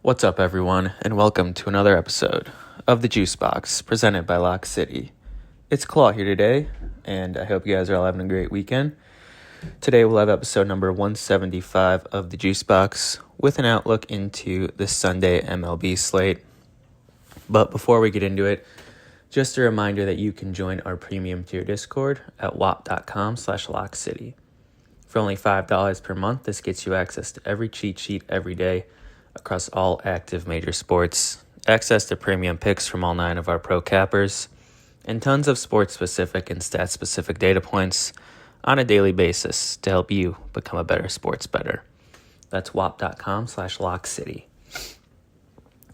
What's up, everyone, and welcome to another episode of the JuiceBox presented by LOCKCITY. It's Claw here today, and I hope you guys are all having a great weekend. Today we'll have episode number 175 of the JuiceBox with an outlook into the Sunday MLB slate. But before we get into it, just a reminder that you can join our premium tier Discord at wap.com/LockCity. For only $5 per month, this gets you access to every cheat sheet every day across all active major sports, access to premium picks from all 9 of our pro cappers, and tons of sports-specific and stat-specific data points on a daily basis to help you become a better sports bettor. That's wap.com/LockCity.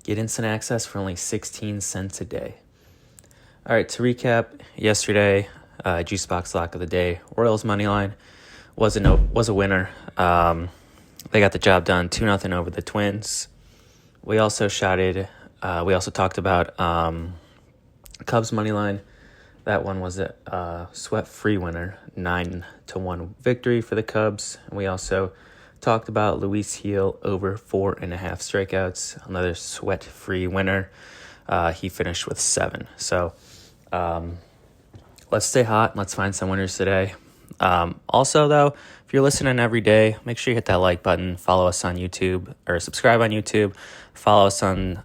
Get instant access for only 16 cents a day. All right, to recap, yesterday, JuiceBox Lock of the day, Royals moneyline was a winner. They got the job done 2-0 over the Twins. We also talked about Cubs moneyline. That one was a sweat-free winner, 9-1 victory for the Cubs. And we also talked about Luis Gil over 4.5 strikeouts, another sweat-free winner. He finished with 7. So let's stay hot and let's find some winners today. Also, though, if you're listening every day, make sure you hit that like button, follow us on YouTube, or subscribe on YouTube, follow us on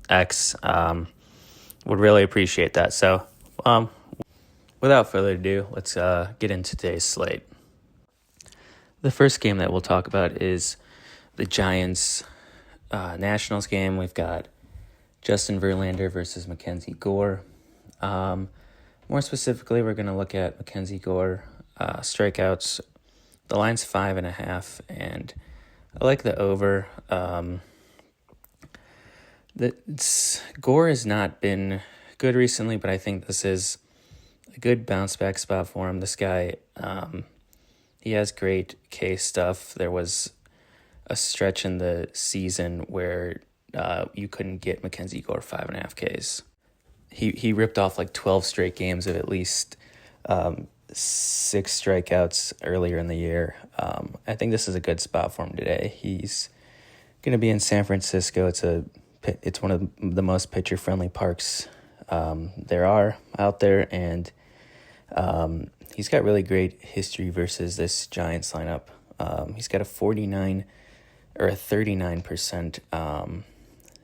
X. Would really appreciate that. So without further ado, let's get into today's slate. The first game that we'll talk about is the Giants Nationals game. We've got Justin Verlander versus Mackenzie Gore. More specifically, we're going to look at Mackenzie Gore strikeouts. The line's 5.5, and I like the over. Gore has not been good recently, but I think this is a good bounce back spot for him. This guy, he has great K stuff. There was a stretch in the season where you couldn't get Mackenzie Gore 5.5 Ks. He ripped off like 12 straight games of at least 6 strikeouts earlier in the year. I think this is a good spot for him today. He's going to be in San Francisco. It's one of the most pitcher-friendly parks there are out there, and he's got really great history versus this Giants lineup. He's got a 39%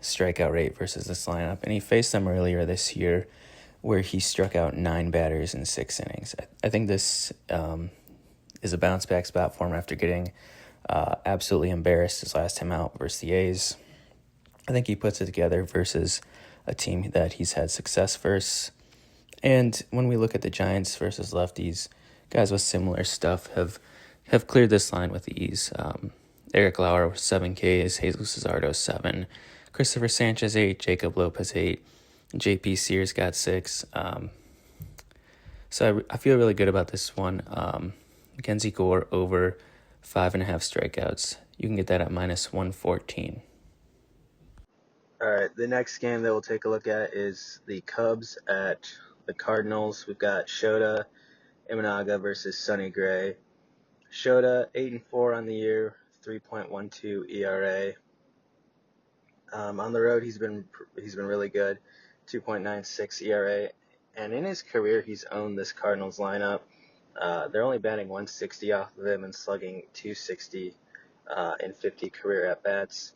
strikeout rate versus this lineup, and he faced them earlier this year where he struck out 9 batters in 6 innings. I think this is a bounce back spot for him after getting absolutely embarrassed his last time out versus the A's. I think he puts it together versus a team that he's had success versus. And when we look at the Giants versus lefties, guys with similar stuff have cleared this line with ease. Eric Lauer 7 Ks, Jesus Luzardo 7, Christopher Sanchez 8, Jacob Lopez 8, JP Sears got 6. So I feel really good about this one. Mackenzie Gore over 5.5 strikeouts. You can get that at -114. All right, the next game that we'll take a look at is the Cubs at the Cardinals. We've got Shota Imanaga versus Sonny Gray. Shota 8-4 on the year, 3.12 ERA. On the road, he's been really good, 2.96 ERA. And in his career, he's owned this Cardinals lineup. They're only batting 160 off of him and slugging 260 in 50 career at-bats.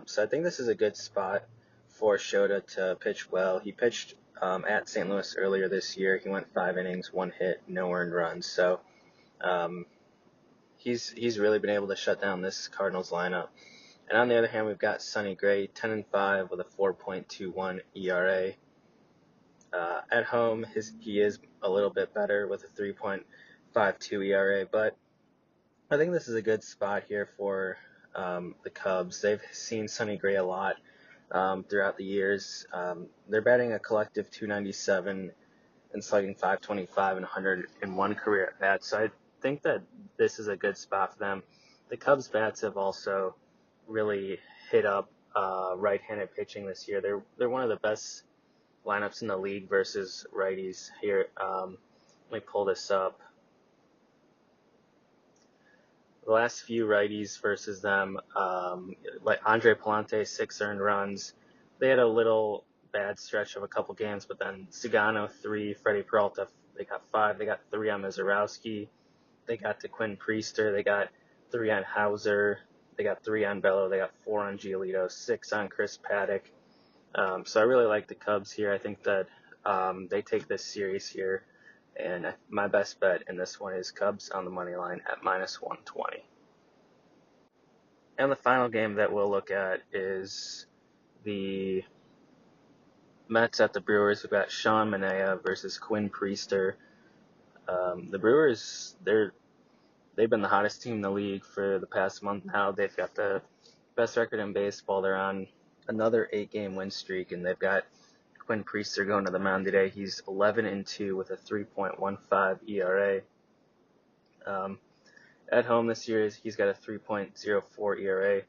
So I think this is a good spot for Shota to pitch well. He pitched at St. Louis earlier this year. He went 5 innings, 1 hit, no earned runs. So he's really been able to shut down this Cardinals lineup. And on the other hand, we've got Sonny Gray, 10-5 with a 4.21 ERA. At home, he is a little bit better with a 3.52 ERA, but I think this is a good spot here for the Cubs. They've seen Sonny Gray a lot throughout the years. They're batting a collective 297 and slugging 525 and 101 career at bats. So I think that this is a good spot for them. The Cubs bats have also really hit up right-handed pitching this year. They're one of the best lineups in the league versus righties here. Let me pull this up. the last few righties versus them, like Andre Palante, 6 earned runs. They had a little bad stretch of a couple games, but then Sagano, 3, Freddie Peralta, they got 5. They got 3 on Mizorowski. They got to Quinn Priester. They got 3 on Hauser. They got 3 on Bello. They got 4 on Giolito, 6 on Chris Paddock. So I really like the Cubs here. I think that they take this series here. And my best bet in this one is Cubs on the money line at -120. And the final game that we'll look at is the Mets at the Brewers. We've got Sean Manaea versus Quinn Priester. The Brewers, they've been the hottest team in the league for the past month now. They've got the best record in baseball. They're on another 8-game win streak, and they've got Quinn Priester going to the mound today. He's 11-2 with a 3.15 ERA. At home this year, he's got a 3.04 ERA,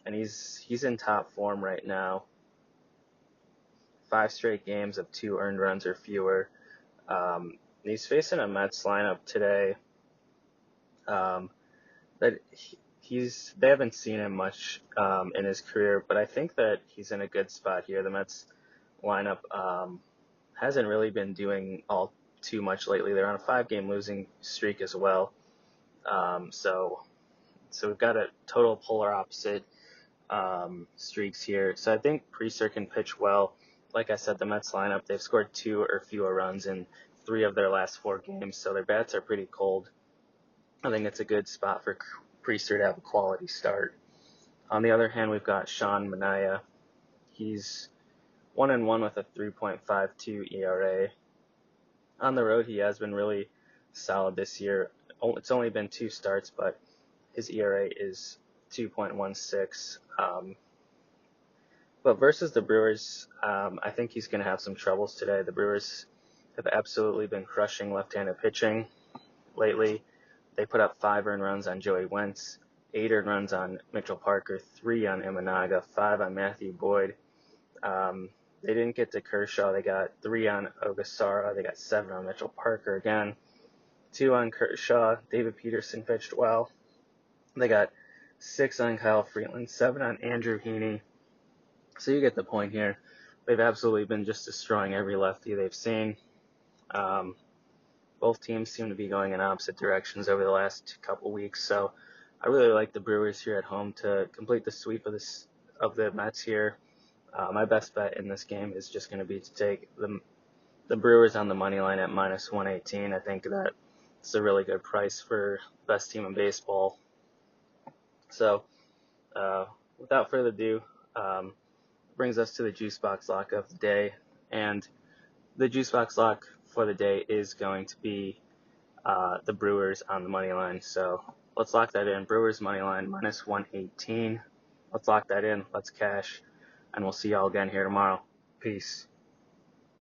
and he's in top form right now. 5 straight games of 2 earned runs or fewer. He's facing a Mets lineup today that they haven't seen him much in his career, but I think that he's in a good spot here. The Mets lineup hasn't really been doing all too much lately. They're on a 5-game losing streak as well. So we've got a total polar opposite streaks here. So I think Priester can pitch well. Like I said, the Mets lineup, they've scored 2 or fewer runs in 3 of their last 4 games, so their bats are pretty cold. I think it's a good spot for Priester to have a quality start. On the other hand, we've got Sean Manaea. He's 1-1 with a 3.52 ERA. On the road, he has been really solid this year. It's only been 2 starts, but his ERA is 2.16. But versus the Brewers, I think he's going to have some troubles today. The Brewers have absolutely been crushing left-handed pitching lately. They put up 5 earned runs on Joey Wentz, 8 earned runs on Mitchell Parker, 3 on Imanaga, 5 on Matthew Boyd. They didn't get to Kershaw. They got 3 on Ogasara. They got 7 on Mitchell Parker again, 2 on Kershaw. David Peterson pitched well. They got 6 on Kyle Freeland, 7 on Andrew Heaney. So you get the point here. They've absolutely been just destroying every lefty they've seen. Both teams seem to be going in opposite directions over the last couple weeks. So I really like the Brewers here at home to complete the sweep of the Mets here. My best bet in this game is just going to be to take the Brewers on the money line at -118. I think that it's a really good price for best team in baseball. So without further ado, brings us to the JuiceBox Lock of the day. And the JuiceBox Lock for the day is going to be the Brewers on the money line. So let's lock that in. Brewers money line -118. Let's lock that in. Let's cash. And we'll see y'all again here tomorrow. Peace.